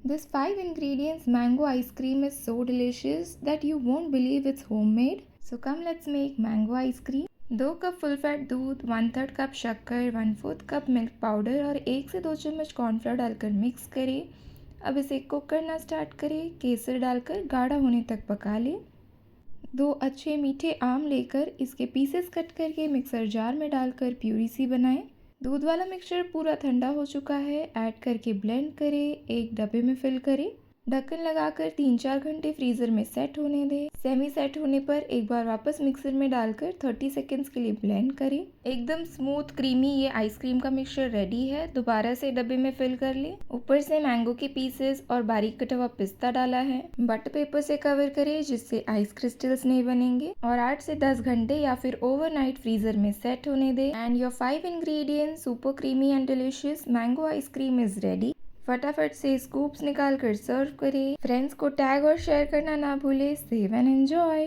This 5 ingredients mango ice cream is so delicious that you won't believe it's homemade. So come let's make mango ice cream. 2 cup full fat दूध, 1/3 cup शक्कर, 1/4 cup milk powder और 1 से 2 चम्मच cornflour डालकर mix करें। अब इसे cook करना स्टार्ट करें। केसर डालकर गाढ़ा होने तक पका लें। 2 अच्छे मीठे आम लेकर इसके पीसेस कट करके मिक्सर जार में डालकर प्यूरी सी बनाएं। दूध वाला मिक्सचर पूरा ठंडा हो चुका है, ऐड करके ब्लेंड करें। एक डब्बे में फिल करें। ढक्कन लगाकर 3-4 घंटे फ्रीज़र में सेट होने दें। सेमी सेट होने पर एक बार वापस मिक्सर में डालकर 30 सेकेंड्स के लिए ब्लेंड करें। एकदम स्मूथ क्रीमी ये आइसक्रीम का मिक्सचर रेडी है। दोबारा से डब्बे में फिल कर लें। ऊपर से मैंगो के पीसेस और बारीक कटा हुआ पिस्ता डाला है। बटर पेपर से कवर करें जिससे आइस क्रिस्टल्स नहीं बनेंगे और 8 से 10 घंटे या फिर ओवरनाइट फ्रीजर में सेट होने दें। And your 5 ingredients super creamy and delicious mango ice cream is ready. फटाफट से स्कूप्स निकाल कर सर्व करें। फ्रेंड्स को टैग और शेयर करना ना भूलें। Save and enjoy.